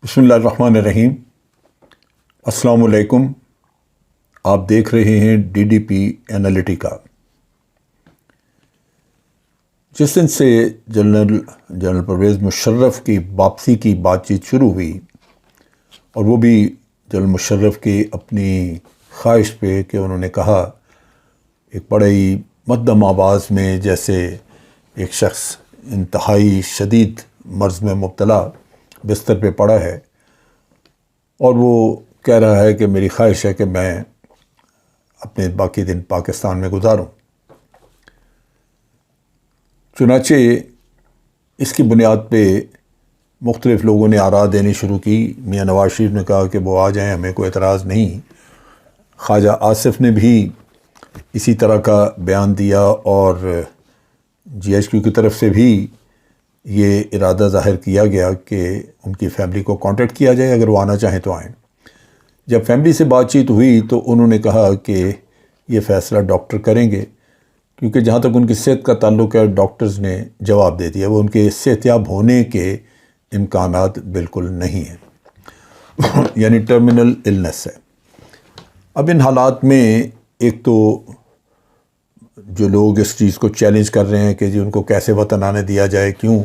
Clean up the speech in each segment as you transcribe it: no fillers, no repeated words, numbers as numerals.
بسم اللہ الرحمن الرحیم۔ السلام علیکم۔ آپ دیکھ رہے ہیں DDP انالیٹیکا۔ جس دن سے جنرل پرویز مشرف کی واپسی کی بات چیت شروع ہوئی، اور وہ بھی جنرل مشرف کی اپنی خواہش پہ کہ انہوں نے کہا ایک بڑے ہی مدھم آواز میں، جیسے ایک شخص انتہائی شدید مرض میں مبتلا بستر پہ پڑا ہے اور وہ کہہ رہا ہے کہ میری خواہش ہے کہ میں اپنے باقی دن پاکستان میں گزاروں۔ چنانچہ اس کی بنیاد پہ مختلف لوگوں نے آراء دینی شروع کی۔ میاں نواز شریف نے کہا کہ وہ آ جائیں، ہمیں کوئی اعتراض نہیں۔ خواجہ آصف نے بھی اسی طرح کا بیان دیا، اور GHQ کی طرف سے بھی یہ ارادہ ظاہر کیا گیا کہ ان کی فیملی کو کانٹیکٹ کیا جائے، اگر وہ آنا چاہیں تو آئیں۔ جب فیملی سے بات چیت ہوئی تو انہوں نے کہا کہ یہ فیصلہ ڈاکٹر کریں گے، کیونکہ جہاں تک ان کی صحت کا تعلق ہے ڈاکٹرز نے جواب دے دیا، وہ ان کے صحتیاب ہونے کے امکانات بالکل نہیں ہیں، یعنی ٹرمینل النس ہے۔ اب ان حالات میں ایک تو جو لوگ اس چیز کو چیلنج کر رہے ہیں کہ جی ان کو کیسے وطن آنے دیا جائے، کیوں؟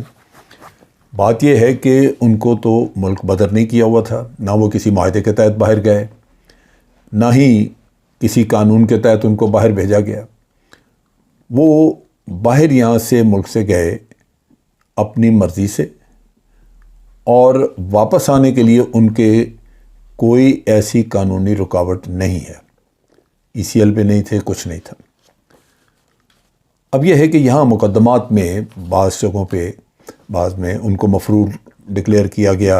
بات یہ ہے کہ ان کو تو ملک بدر نہیں کیا ہوا تھا، نہ وہ کسی معاہدے کے تحت باہر گئے، نہ ہی کسی قانون کے تحت ان کو باہر بھیجا گیا۔ وہ باہر یہاں سے ملک سے گئے اپنی مرضی سے، اور واپس آنے کے لیے ان کے کوئی ایسی قانونی رکاوٹ نہیں ہے۔ ECL پہ نہیں تھے، کچھ نہیں تھا۔ اب یہ ہے کہ یہاں مقدمات میں بعض جگہوں پہ بعض میں ان کو مفرور ڈکلیئر کیا گیا،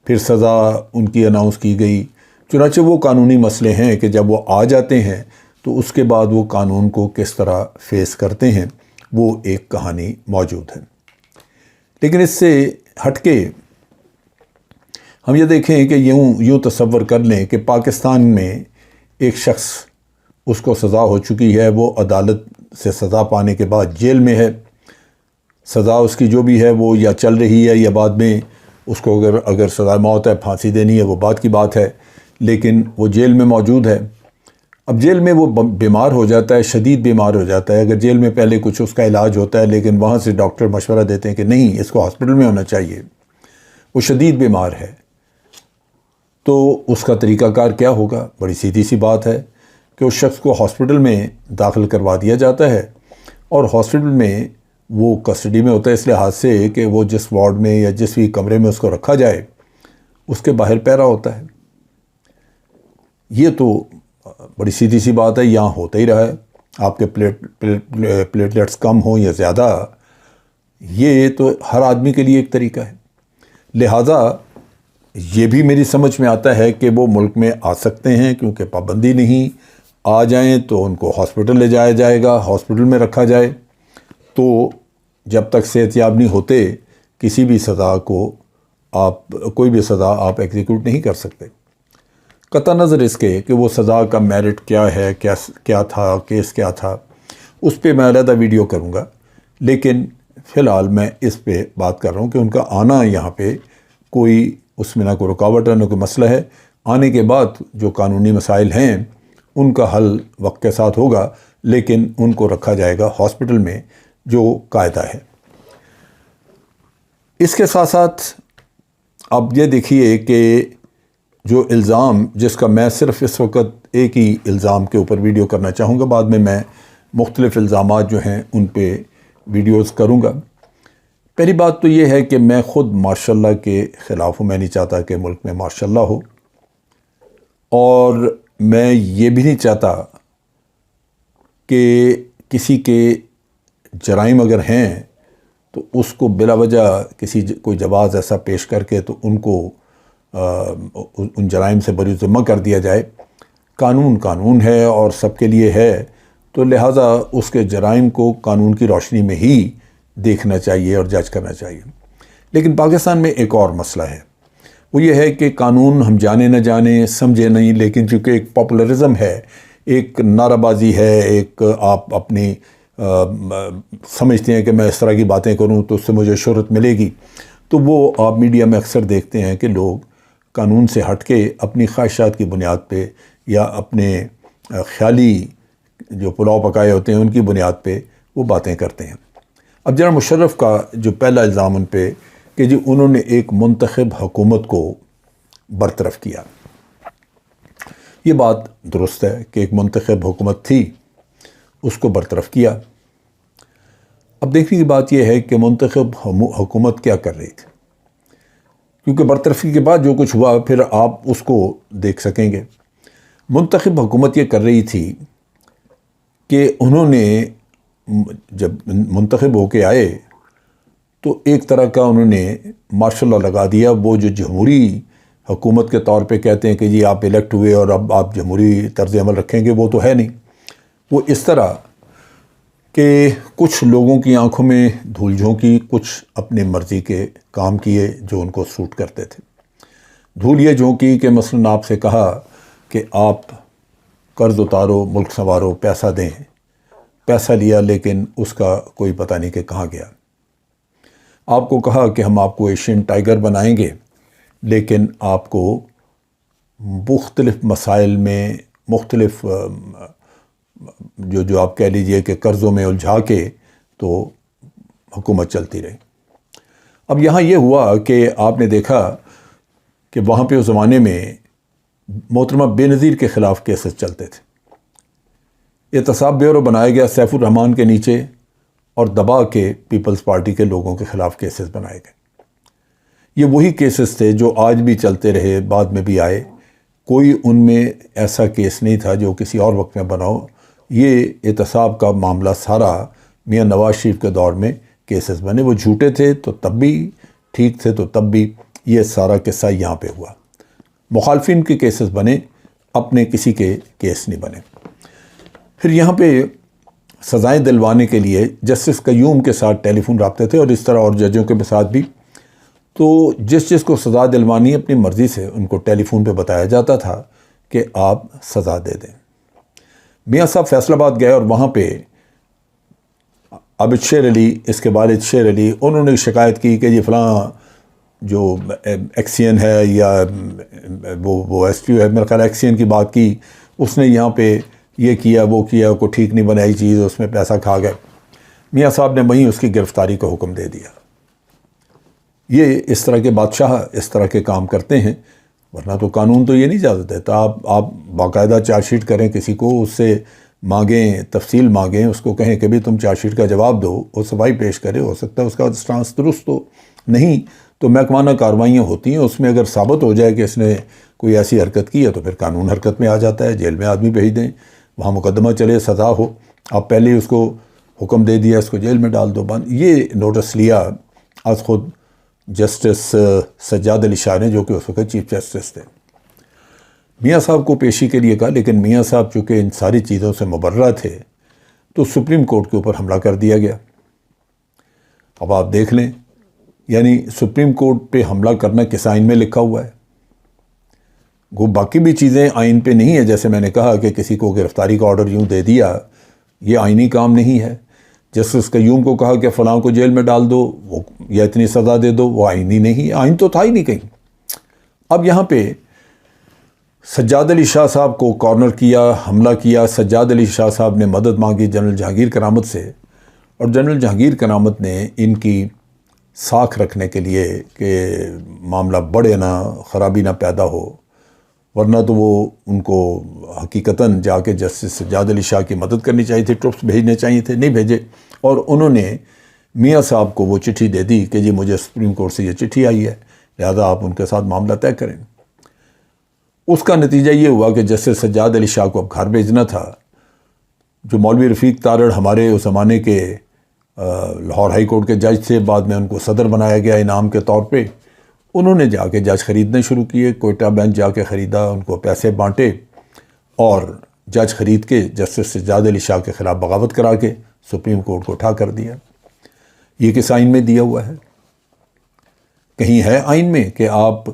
پھر سزا ان کی اناؤنس کی گئی۔ چنانچہ وہ قانونی مسئلے ہیں کہ جب وہ آ جاتے ہیں تو اس کے بعد وہ قانون کو کس طرح فیس کرتے ہیں، وہ ایک کہانی موجود ہے۔ لیکن اس سے ہٹ کے ہم یہ دیکھیں کہ یوں تصور کر لیں کہ پاکستان میں ایک شخص، اس کو سزا ہو چکی ہے، وہ عدالت سے سزا پانے کے بعد جیل میں ہے۔ سزا اس کی جو بھی ہے وہ یا چل رہی ہے یا بعد میں اس کو اگر سزا موت ہے، پھانسی دینی ہے، وہ بعد کی بات ہے، لیکن وہ جیل میں موجود ہے۔ اب جیل میں وہ بیمار ہو جاتا ہے، شدید بیمار ہو جاتا ہے۔ اگر جیل میں پہلے کچھ اس کا علاج ہوتا ہے، لیکن وہاں سے ڈاکٹر مشورہ دیتے ہیں کہ نہیں، اس کو ہاسپٹل میں ہونا چاہیے، وہ شدید بیمار ہے، تو اس کا طریقہ کار کیا ہوگا؟ بڑی سیدھی سی بات ہے کہ اس شخص کو ہاسپٹل میں داخل کروا دیا جاتا ہے، اور ہاسپٹل میں وہ کسٹڈی میں ہوتا ہے اس لحاظ سے کہ وہ جس وارڈ میں یا جس بھی کمرے میں اس کو رکھا جائے اس کے باہر پہرا ہوتا ہے۔ یہ تو بڑی سیدھی سی بات ہے، یہاں ہوتا ہی رہا ہے۔ آپ کے پلیٹلیٹس کم ہوں یا زیادہ، یہ تو ہر آدمی کے لیے ایک طریقہ ہے۔ لہٰذا یہ بھی میری سمجھ میں آتا ہے کہ وہ ملک میں آ سکتے ہیں، کیونکہ پابندی نہیں، آ جائیں تو ان کو ہاسپٹل لے جایا جائے گا، ہاسپٹل میں رکھا جائے، تو جب تک صحت یاب نہیں ہوتے کسی بھی سزا کو کوئی بھی سزا آپ ایگزیکیوٹ نہیں کر سکتے، قطع نظر اس کے کہ وہ سزا کا میرٹ کیا ہے، کیا تھا، کیس کیا تھا، اس پہ میں علیحدہ ویڈیو کروں گا۔ لیکن فی الحال میں اس پہ بات کر رہا ہوں کہ ان کا آنا یہاں پہ کوئی اس میں نہ کوئی رکاوٹ ہے، نہ کوئی مسئلہ ہے۔ آنے کے بعد جو قانونی مسائل ہیں ان کا حل وقت کے ساتھ ہوگا، لیکن ان کو رکھا جائے گا ہاسپٹل میں، جو قاعدہ ہے۔ اس کے ساتھ ساتھ اب یہ دیکھیے کہ جو الزام، جس کا میں صرف اس وقت ایک ہی الزام کے اوپر ویڈیو کرنا چاہوں گا، بعد میں مختلف الزامات جو ہیں ان پہ ویڈیوز کروں گا۔ پہلی بات تو یہ ہے کہ میں خود مارشاء اللہ کے خلاف ہوں، میں نہیں چاہتا کہ ملک میں مارشاء اللہ ہو، اور میں یہ بھی نہیں چاہتا کہ کسی کے جرائم اگر ہیں تو اس کو بلا وجہ کوئی جواز ایسا پیش کر کے تو ان کو ان جرائم سے بری ذمہ کر دیا جائے۔ قانون ہے اور سب کے لیے ہے، تو لہٰذا اس کے جرائم کو قانون کی روشنی میں ہی دیکھنا چاہیے اور جج کرنا چاہیے۔ لیکن پاکستان میں ایک اور مسئلہ ہے، وہ یہ ہے کہ قانون ہم جانے نہ جانے، سمجھے نہیں، لیکن چونکہ ایک پاپولرزم ہے، ایک نعرہ بازی ہے، ایک آپ اپنی سمجھتے ہیں کہ میں اس طرح کی باتیں کروں تو اس سے مجھے شہرت ملے گی، تو وہ آپ میڈیا میں اکثر دیکھتے ہیں کہ لوگ قانون سے ہٹ کے اپنی خواہشات کی بنیاد پہ یا اپنے خیالی جو پلاؤ پکائے ہوتے ہیں ان کی بنیاد پہ وہ باتیں کرتے ہیں۔ اب جناب مشرف کا جو پہلا الزام ان پہ کہ جی انہوں نے ایک منتخب حکومت کو برطرف کیا، یہ بات درست ہے کہ ایک منتخب حکومت تھی، اس کو برطرف کیا۔ اب دیکھنے کی بات یہ ہے کہ منتخب حکومت کیا کر رہی تھی، کیونکہ برطرفی کے بعد جو کچھ ہوا پھر آپ اس کو دیکھ سکیں گے۔ منتخب حکومت یہ کر رہی تھی کہ انہوں نے جب منتخب ہو کے آئے تو ایک طرح کا انہوں نے مارشل لا لگا دیا۔ وہ جو جمہوری حکومت کے طور پہ کہتے ہیں کہ جی آپ الیکٹ ہوئے اور اب آپ جمہوری طرز عمل رکھیں گے، وہ تو ہے نہیں۔ وہ اس طرح کہ کچھ لوگوں کی آنکھوں میں دھول جھونکی، کچھ اپنی مرضی کے کام کیے جو ان کو سوٹ کرتے تھے۔ دھول یہ جھونکی کہ مثلاً آپ سے کہا کہ آپ قرض اتارو، ملک سنوارو، پیسہ دیں، پیسہ لیا لیکن اس کا کوئی پتہ نہیں کہ کہاں گیا۔ آپ کو کہا کہ ہم آپ کو ایشین ٹائیگر بنائیں گے، لیکن آپ کو مختلف مسائل میں مختلف جو آپ کہہ لیجئے کہ قرضوں میں الجھا کے تو حکومت چلتی رہی۔ اب یہاں یہ ہوا کہ آپ نے دیکھا کہ وہاں پہ اس زمانے میں محترمہ بے نظیر کے خلاف کیسز چلتے تھے۔ احتساب بیورو بنایا گیا سیف الرحمان کے نیچے اور دبا کے پیپلز پارٹی کے لوگوں کے خلاف کیسز بنائے گئے۔ یہ وہی کیسز تھے جو آج بھی چلتے رہے، بعد میں بھی آئے۔ کوئی ان میں ایسا کیس نہیں تھا جو کسی اور وقت میں بناؤ۔ یہ احتساب کا معاملہ سارا میاں نواز شریف کے دور میں کیسز بنے۔ وہ جھوٹے تھے تو تب بھی، ٹھیک تھے تو تب بھی، یہ سارا قصہ یہاں پہ ہوا۔ مخالفین کے کیسز بنے، اپنے کسی کے کیس نہیں بنے۔ پھر یہاں پہ سزائیں دلوانے کے لیے جسٹس قیوم کے ساتھ ٹیلی فون رابطے تھے، اور اس طرح اور ججوں کے ساتھ بھی۔ تو جس کو سزا دلوانی اپنی مرضی سے ان کو ٹیلی فون پہ بتایا جاتا تھا کہ آپ سزا دے دیں۔ میاں صاحب فیصل آباد گئے اور وہاں پہ عابد شیر علی، اس کے والد شیر علی، انہوں نے شکایت کی کہ یہ فلاں جو ایکسین ہے یا وہ ایس پی او ہے، میرا خیال ایکسین کی بات کی، اس نے یہاں پہ یہ کیا وہ کیا، کوئی ٹھیک نہیں بنائی چیز، اس میں پیسہ کھا گئے۔ میاں صاحب نے وہیں اس کی گرفتاری کا حکم دے دیا۔ یہ اس طرح کے بادشاہ اس طرح کے کام کرتے ہیں، ورنہ تو قانون تو یہ نہیں اجازت دیتا۔ آپ باقاعدہ چارج شیٹ کریں کسی کو، اس سے مانگیں، تفصیل مانگیں، اس کو کہیں کہ بھی تم چارج شیٹ کا جواب دو، وہ صفائی پیش کرے، ہو سکتا ہے اس کا سٹانس درست ہو، نہیں تو محکمانہ کاروائیاں ہوتی ہیں، اس میں اگر ثابت ہو جائے کہ اس نے کوئی ایسی حرکت کی ہے تو پھر قانون حرکت میں آ جاتا ہے، جیل میں آدمی بھیج دیں، وہاں مقدمہ چلے، سزا ہو۔ آپ پہلے ہی اس کو حکم دے دیا اس کو جیل میں ڈال دو، بند۔ یہ نوٹس لیا آج خود جسٹس سجاد علی شاہ نے، جو کہ اس وقت چیف جسٹس تھے۔ میاں صاحب کو پیشی کے لیے کہا، لیکن میاں صاحب چونکہ ان ساری چیزوں سے مبرہ تھے تو سپریم کورٹ کے اوپر حملہ کر دیا گیا۔ اب آپ دیکھ لیں، یعنی سپریم کورٹ پہ حملہ کرنا کس آئین میں لکھا ہوا ہے؟ وہ باقی بھی چیزیں آئین پہ نہیں ہے، جیسے میں نے کہا کہ کسی کو گرفتاری کا آرڈر یوں دے دیا، یہ آئینی کام نہیں ہے۔ جسٹس قیوم کو کہا کہ فلاں کو جیل میں ڈال دو، وہ یا اتنی سزا دے دو، وہ آئینی نہیں، آئین تو تھا ہی نہیں کہیں۔ اب یہاں پہ سجاد علی شاہ صاحب کو کارنر کیا، حملہ کیا۔ سجاد علی شاہ صاحب نے مدد مانگی جنرل جہانگیر کرامت سے، اور جنرل جہانگیر کرامت نے ان کی ساکھ رکھنے کے لیے کہ معاملہ بڑھے نہ، خرابی نہ پیدا ہو، ورنہ تو وہ ان کو حقیقتاً جا کے جسٹس سجاد علی شاہ کی مدد کرنی چاہیے تھی، ٹروپس بھیجنے چاہیے تھے، نہیں بھیجے، اور انہوں نے میاں صاحب کو وہ چٹھی دے دی کہ جی مجھے سپریم کورٹ سے یہ چٹھی آئی ہے، لہذا آپ ان کے ساتھ معاملہ طے کریں۔ اس کا نتیجہ یہ ہوا کہ جسٹس سجاد علی شاہ کو اب گھر بھیجنا تھا۔ جو مولوی رفیق تارڑ ہمارے اس زمانے کے لاہور ہائی کورٹ کے جج تھے، بعد میں ان کو صدر بنایا گیا انعام کے طور پہ، انہوں نے جا کے جج خریدنے شروع کیے، کوئٹہ بینچ جا کے خریدا، ان کو پیسے بانٹے، اور جج خرید کے جسٹس سجاد علی شاہ کے خلاف بغاوت کرا کے سپریم کورٹ کو اٹھا کر دیا۔ یہ کس آئین میں دیا ہوا ہے؟ کہیں ہے آئین میں کہ آپ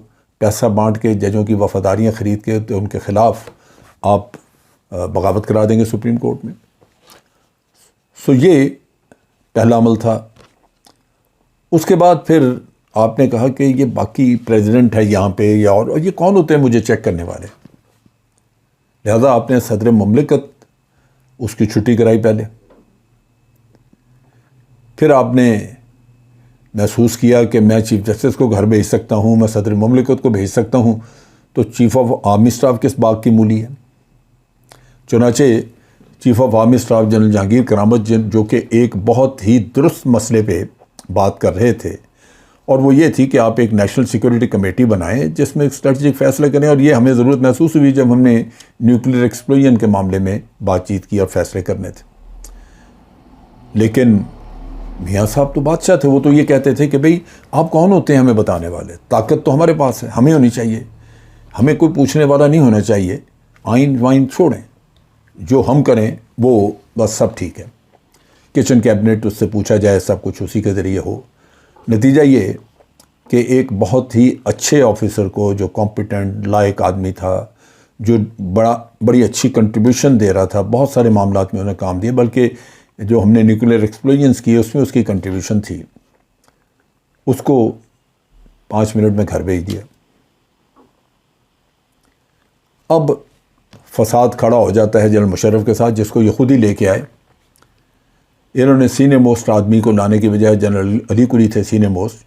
پیسہ بانٹ کے ججوں کی وفاداریاں خرید کے تو ان کے خلاف آپ بغاوت کرا دیں گے سپریم کورٹ میں؟ سو یہ پہلا عمل تھا۔ اس کے بعد پھر آپ نے کہا کہ یہ باقی پریزیڈنٹ ہے یہاں پہ یا اور یہ کون ہوتے ہیں مجھے چیک کرنے والے، لہذا آپ نے صدر مملکت اس کی چھٹی کرائی پہلے، پھر آپ نے محسوس کیا کہ میں چیف جسٹس کو گھر بھیج سکتا ہوں، میں صدر مملکت کو بھیج سکتا ہوں، تو چیف آف آرمی اسٹاف کس بات کی مولی ہے؟ چنانچہ chief of army staff general Jahangir کرامت جو کہ ایک بہت ہی درست مسئلے پہ بات کر رہے تھے، اور وہ یہ تھی کہ آپ ایک نیشنل سیکورٹی کمیٹی بنائیں جس میں اسٹریٹجک فیصلے کریں، اور یہ ہمیں ضرورت محسوس ہوئی جب ہم نے نیوکلیر ایکسپلوژن کے معاملے میں بات چیت کی اور فیصلے کرنے تھے۔ لیکن میاں صاحب تو بادشاہ تھے، وہ تو یہ کہتے تھے کہ بھئی آپ کون ہوتے ہیں ہمیں بتانے والے، طاقت تو ہمارے پاس ہے، ہمیں ہونی چاہیے، ہمیں کوئی پوچھنے والا نہیں ہونا چاہیے، آئین وائن چھوڑیں، جو ہم کریں وہ بس سب ٹھیک ہے، کچن کیبنٹ اس سے پوچھا جائے، سب کچھ اسی کے ذریعے ہو۔ نتیجہ یہ کہ ایک بہت ہی اچھے آفیسر کو، جو کمپیٹنٹ لائق آدمی تھا، جو بڑی اچھی کنٹریبیوشن دے رہا تھا، بہت سارے معاملات میں انہیں کام دیے، بلکہ جو ہم نے نیوکلیر ایکسپلوژنس کی اس میں اس کی کنٹریبیوشن تھی، اس کو 5 منٹ میں گھر بھیج دیا۔ اب فساد کھڑا ہو جاتا ہے جنرل مشرف کے ساتھ، جس کو یہ خود ہی لے کے آئے۔ انہوں نے سینئر موسٹ آدمی کو لانے کی بجائے جنرل علی قلی تھے سینئر موسٹ،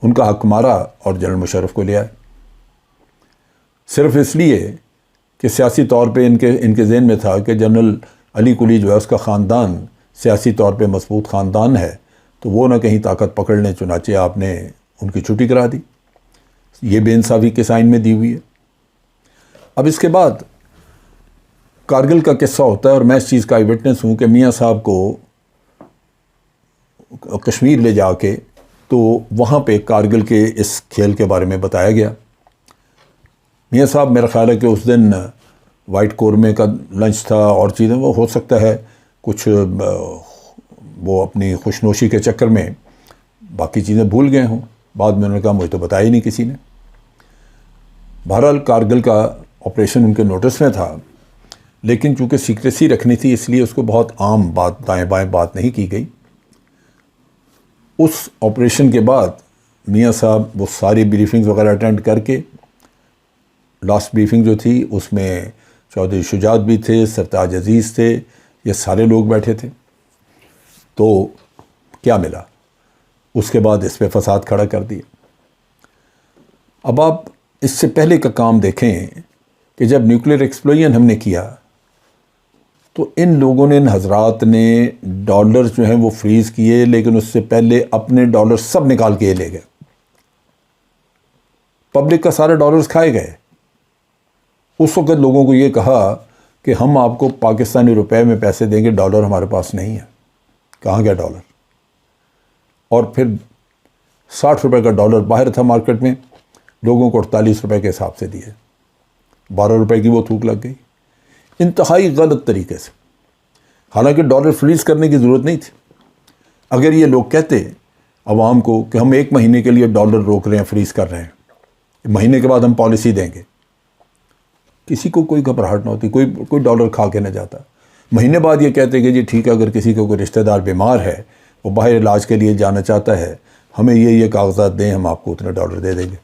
ان کا حق مارا اور جنرل مشرف کو لے آئے، صرف اس لیے کہ سیاسی طور پہ ان کے ذہن میں تھا کہ جنرل علی قلی جو ہے اس کا خاندان سیاسی طور پہ مضبوط خاندان ہے، تو وہ نہ کہیں طاقت پکڑ لیں، چنانچہ آپ نے ان کی چھٹی کرا دی۔ یہ بے انصافی کے سائن میں دی ہوئی ہے۔ اب اس کے بعد کارگل کا قصہ ہوتا ہے، اور میں اس چیز کا آئی وٹنس ہوں کہ میاں صاحب کو کشمیر لے جا کے تو وہاں پہ کارگل کے اس کھیل کے بارے میں بتایا گیا۔ میاں صاحب میرا خیال ہے کہ اس دن وائٹ قورمے کا لنچ تھا اور چیزیں، وہ ہو سکتا ہے کچھ وہ اپنی خوشنوشی کے چکر میں باقی چیزیں بھول گئے ہوں، بعد میں انہوں نے کہا مجھے تو بتایا ہی نہیں کسی نے۔ بہرحال کارگل کا آپریشن ان کے نوٹس میں تھا، لیکن چونکہ سیکریسی رکھنی تھی اس لیے اس کو بہت عام بات، دائیں بائیں بات نہیں کی گئی۔ اس آپریشن کے بعد میاں صاحب وہ ساری بریفنگز وغیرہ اٹینڈ کر کے، لاسٹ بریفنگ جو تھی اس میں چودھری شجاعت بھی تھے، سرتاج عزیز تھے، یہ سارے لوگ بیٹھے تھے، تو کیا ملا؟ اس کے بعد اس پہ فساد کھڑا کر دیا۔ اب آپ اس سے پہلے کا کام دیکھیں کہ جب نیوکلیر ایکسپلوژن ہم نے کیا تو ان لوگوں نے، ان حضرات نے ڈالر جو ہیں وہ فریز کیے، لیکن اس سے پہلے اپنے ڈالر سب نکال کے لے گئے، پبلک کا سارے ڈالرز کھائے گئے۔ اس وقت لوگوں کو یہ کہا کہ ہم آپ کو پاکستانی روپے میں پیسے دیں گے، ڈالر ہمارے پاس نہیں ہے۔ کہاں گیا ڈالر؟ اور پھر 60 روپے کا ڈالر باہر تھا مارکیٹ میں، لوگوں کو 48 روپے کے حساب سے دیے، 12 روپے کی وہ تھوک لگ گئی، انتہائی غلط طریقے سے۔ حالانکہ ڈالر فریز کرنے کی ضرورت نہیں تھی۔ اگر یہ لوگ کہتے عوام کو کہ ہم 1 مہینے کے لیے ڈالر روک رہے ہیں، فریز کر رہے ہیں، مہینے کے بعد ہم پالیسی دیں گے، کسی کو کوئی گھبراہٹ نہ ہوتی، کوئی ڈالر کھا کے نہ جاتا۔ مہینے بعد یہ کہتے کہ جی ٹھیک ہے، اگر کسی کو کوئی رشتہ دار بیمار ہے، وہ باہر علاج کے لیے جانا چاہتا ہے، ہمیں یہ کاغذات دیں، ہم آپ کو اتنے ڈالر دے دیں گے۔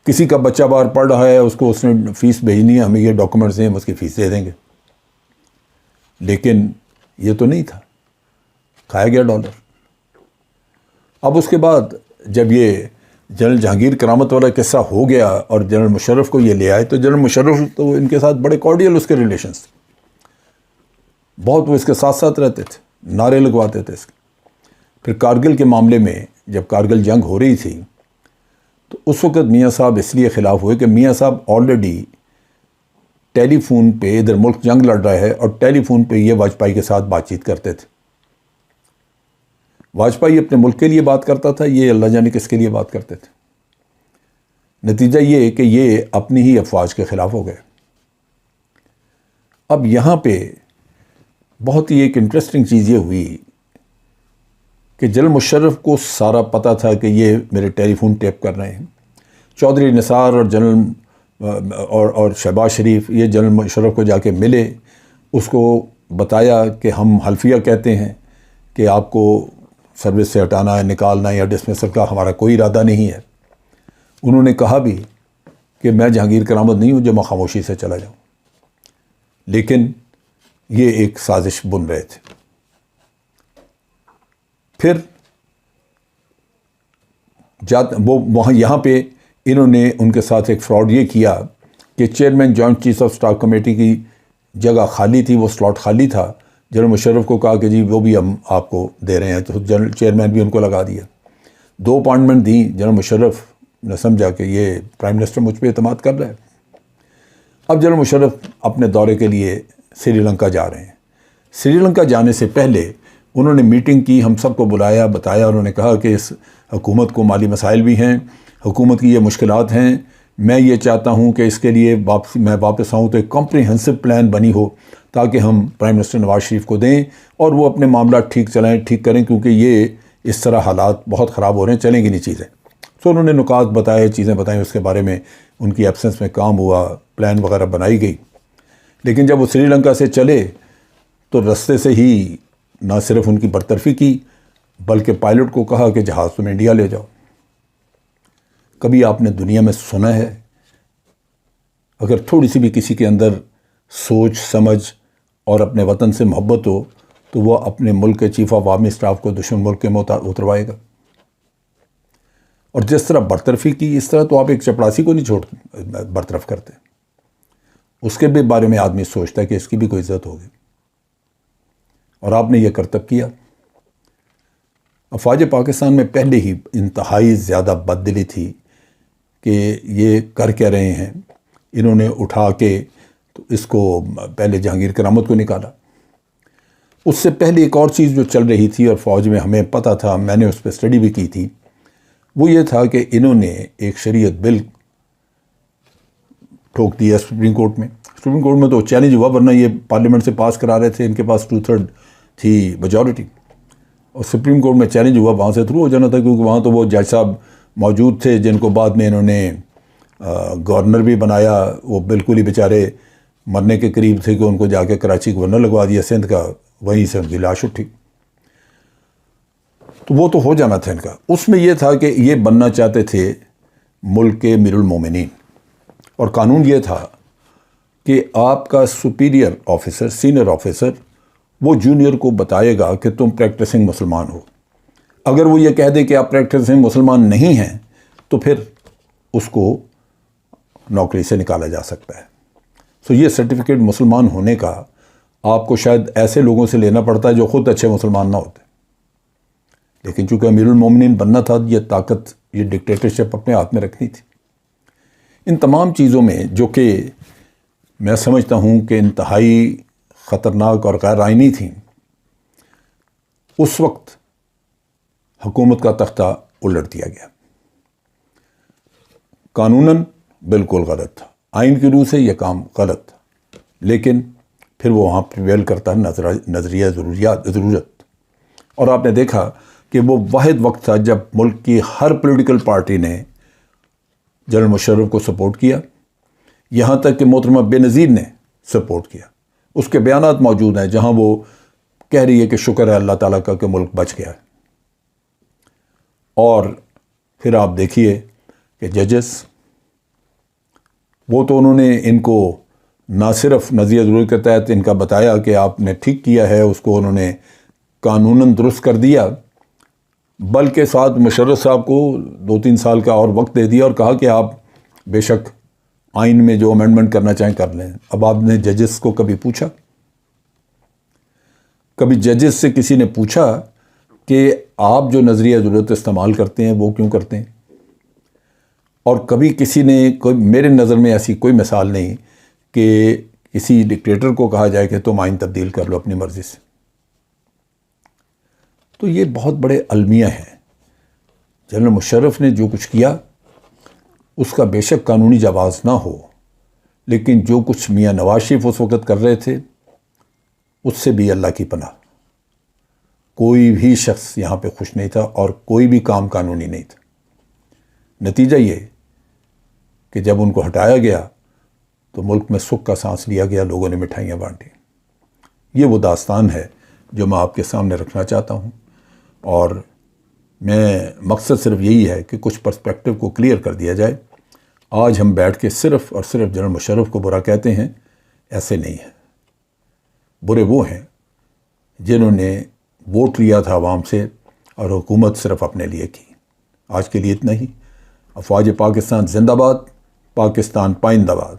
کسی کا بچہ باہر پڑھ رہا ہے، اس کو اس نے فیس بھیجنی ہے، ہمیں یہ ڈاکومنٹس دیں، ہم اس کی فیس دے دیں گے۔ لیکن یہ تو نہیں تھا، کھایا گیا ڈالر۔ اب اس کے بعد جب یہ جنرل جہانگیر کرامت والا قصہ ہو گیا اور جنرل مشرف کو یہ لے آئے، تو جنرل مشرف تو ان کے ساتھ بڑے کارڈیل اس کے ریلیشنز تھے، بہت وہ اس کے ساتھ ساتھ رہتے تھے، نعرے لگواتے تھے اس کے۔ پھر کارگل کے معاملے میں جب کارگل جنگ ہو رہی تھی تو اس وقت میاں صاحب اس لیے خلاف ہوئے کہ میاں صاحب آلریڈی ٹیلی فون پہ، ادھر ملک جنگ لڑ رہا ہے اور ٹیلی فون پہ یہ واجپئی کے ساتھ بات چیت کرتے تھے۔ واجپئی اپنے ملک کے لیے بات کرتا تھا، یہ اللہ جانے کس کے لیے بات کرتے تھے۔ نتیجہ یہ کہ یہ اپنی ہی افواج کے خلاف ہو گئے۔ اب یہاں پہ بہت ہی ایک انٹرسٹنگ چیز یہ ہوئی کہ جنرل مشرف کو سارا پتہ تھا کہ یہ میرے ٹیلی فون ٹیپ کر رہے ہیں۔ چودھری نثار اور جنرل اور شہباز شریف یہ جنرل مشرف کو جا کے ملے، اس کو بتایا کہ ہم حلفیہ کہتے ہیں کہ آپ کو سروس سے ہٹانا، نکالنا یا ڈسمسل کا ہمارا کوئی ارادہ نہیں ہے۔ انہوں نے کہا بھی کہ میں جہانگیر کرامت نہیں ہوں جو میں خاموشی سے چلا جاؤں، لیکن یہ ایک سازش بن رہے تھے۔ پھر وہاں یہاں پہ انہوں نے ان کے ساتھ ایک فراڈ یہ کیا کہ chairman joint chief of staff committee کی جگہ خالی تھی، وہ سلاٹ خالی تھا۔ جنرل مشرف کو کہا کہ جی وہ بھی ہم آپ کو دے رہے ہیں، تو جنرل چیئرمین بھی ان کو لگا دیا۔ 2 اپائنٹمنٹ دیں، جنرل مشرف نے سمجھا کہ یہ پرائم منسٹر مجھ پہ اعتماد کر رہا ہے۔ اب جنرل مشرف اپنے دورے کے لیے سری لنکا جا رہے ہیں۔ سری لنکا جانے سے پہلے انہوں نے میٹنگ کی، ہم سب کو بلایا، بتایا، انہوں نے کہا کہ اس حکومت کو مالی مسائل بھی ہیں، حکومت کی یہ مشکلات ہیں، میں یہ چاہتا ہوں کہ اس کے لیے میں واپس آؤں تو ایک کمپریہنسو پلان بنی ہو تاکہ ہم پرائم منسٹر نواز شریف کو دیں اور وہ اپنے معاملات ٹھیک کریں، کیونکہ یہ اس طرح حالات بہت خراب ہو رہے ہیں، چلیں گی نہیں چیزیں۔ تو انہوں نے نکات بتائے، چیزیں بتائیں، اس کے بارے میں ان کی ایبسنس میں کام ہوا، پلان وغیرہ بنائی گئی۔ لیکن جب وہ سری لنکا سے چلے تو رستے سے ہی نہ صرف ان کی برطرفی کی بلکہ پائلٹ کو کہا کہ جہاز تم انڈیا لے جاؤ۔ کبھی آپ نے دنیا میں سنا ہے اگر تھوڑی سی بھی کسی کے اندر سوچ سمجھ اور اپنے وطن سے محبت ہو تو وہ اپنے ملک کے چیف آف آرمی اسٹاف کو دشمن ملک کے میں اتروائے گا؟ اور جس طرح برطرفی کی، اس طرح تو آپ ایک چپڑاسی کو نہیں برطرف کرتے، اس کے بھی بارے میں آدمی سوچتا ہے کہ اس کی بھی کوئی عزت ہوگی، اور آپ نے یہ کرتب کیا۔ افواج پاکستان میں پہلے ہی انتہائی زیادہ بددلی تھی کہ یہ کر کیا رہے ہیں۔ انہوں نے اٹھا کے تو اس کو پہلے جہانگیر کرامت کو نکالا۔ اس سے پہلے ایک اور چیز جو چل رہی تھی اور فوج میں ہمیں پتہ تھا، میں نے اس پہ اسٹڈی بھی کی تھی، وہ یہ تھا کہ انہوں نے ایک شریعت بل ٹھوک دیا سپریم کورٹ میں۔ سپریم کورٹ میں تو چیلنج ہوا، ورنہ یہ پارلیمنٹ سے پاس کرا رہے تھے، ان کے پاس 2/3 تھی میجورٹی، اور سپریم کورٹ میں چیلنج ہوا، وہاں سے تھرو ہو جانا تھا، کیونکہ وہاں تو وہ جج صاحب موجود تھے جن کو بعد میں انہوں نے گورنر بھی بنایا۔ وہ بالکل ہی بیچارے مرنے کے قریب تھے کہ ان کو جا کے کراچی گورنر لگوا دیا سندھ کا، وہیں سے ان کی لاش اٹھی۔ تو وہ تو ہو جانا تھا ان کا۔ اس میں یہ تھا کہ یہ بننا چاہتے تھے ملک کے امیر المومنین، اور قانون یہ تھا کہ آپ کا سپیریئر آفیسر، سینئر آفیسر، وہ جونیئر کو بتائے گا کہ تم پریکٹسنگ مسلمان ہو۔ اگر وہ یہ کہہ دے کہ آپ پریکٹسنگ مسلمان نہیں ہیں تو پھر اس کو نوکری سے نکالا جا سکتا ہے۔ سو یہ سرٹیفکیٹ مسلمان ہونے کا آپ کو شاید ایسے لوگوں سے لینا پڑتا ہے جو خود اچھے مسلمان نہ ہوتے، لیکن چونکہ امیر المومنین بننا تھا، یہ طاقت، یہ ڈکٹیٹرشپ اپنے ہاتھ میں رکھنی تھی۔ ان تمام چیزوں میں جو کہ میں سمجھتا ہوں کہ انتہائی خطرناک اور غیر آئینی تھیں، اس وقت حکومت کا تختہ الٹ دیا گیا۔ قانوناً بالکل غلط تھا، آئین کی روح سے یہ کام غلط تھا، لیکن پھر وہ وہاں پریویل کرتا ہے نظریہ ضرورت۔ اور آپ نے دیکھا کہ وہ واحد وقت تھا جب ملک کی ہر پولیٹیکل پارٹی نے جنرل مشرف کو سپورٹ کیا، یہاں تک کہ محترمہ بے نظیر نے سپورٹ کیا۔ اس کے بیانات موجود ہیں جہاں وہ کہہ رہی ہے کہ شکر ہے اللہ تعالیٰ کا کہ ملک بچ گیا ہے۔ اور پھر آپ دیکھیے کہ ججز، وہ تو انہوں نے ان کو نہ صرف نظریہ ضرورت کے تحت ان کا بتایا کہ آپ نے ٹھیک کیا ہے، اس کو انہوں نے قانوناً درست کر دیا، بلکہ ساتھ مشرف صاحب کو 2-3 سال کا اور وقت دے دیا اور کہا کہ آپ بے شک آئین میں جو امینڈمنٹ کرنا چاہیں کر لیں۔ اب آپ نے ججز کو کبھی پوچھا؟ کبھی ججز سے کسی نے پوچھا کہ آپ جو نظریہ ضرورت استعمال کرتے ہیں وہ کیوں کرتے ہیں؟ اور کبھی کسی نے میرے نظر میں ایسی کوئی مثال نہیں کہ کسی ڈکٹیٹر کو کہا جائے کہ تم آئین تبدیل کر لو اپنی مرضی سے۔ تو یہ بہت بڑے المیہ ہیں۔ جنرل مشرف نے جو کچھ کیا اس کا بے شک قانونی جواز نہ ہو، لیکن جو کچھ میاں نواز شریف اس وقت کر رہے تھے اس سے بھی اللہ کی پناہ، کوئی بھی شخص یہاں پہ خوش نہیں تھا اور کوئی بھی کام قانونی نہیں تھا۔ نتیجہ یہ کہ جب ان کو ہٹایا گیا تو ملک میں سکھ کا سانس لیا گیا، لوگوں نے مٹھائیاں بانٹی۔ یہ وہ داستان ہے جو میں آپ کے سامنے رکھنا چاہتا ہوں، اور میں مقصد صرف یہی ہے کہ کچھ پرسپیکٹو کو کلیئر کر دیا جائے. آج ہم بیٹھ کے صرف اور صرف جنرل مشرف کو برا کہتے ہیں، ایسے نہیں ہے. برے وہ ہیں جنہوں نے ووٹ لیا تھا عوام سے اور حکومت صرف اپنے لیے کی. آج کے لیے اتنا ہی. افواج پاکستان زندہ باد، پاکستان پائندہ باد.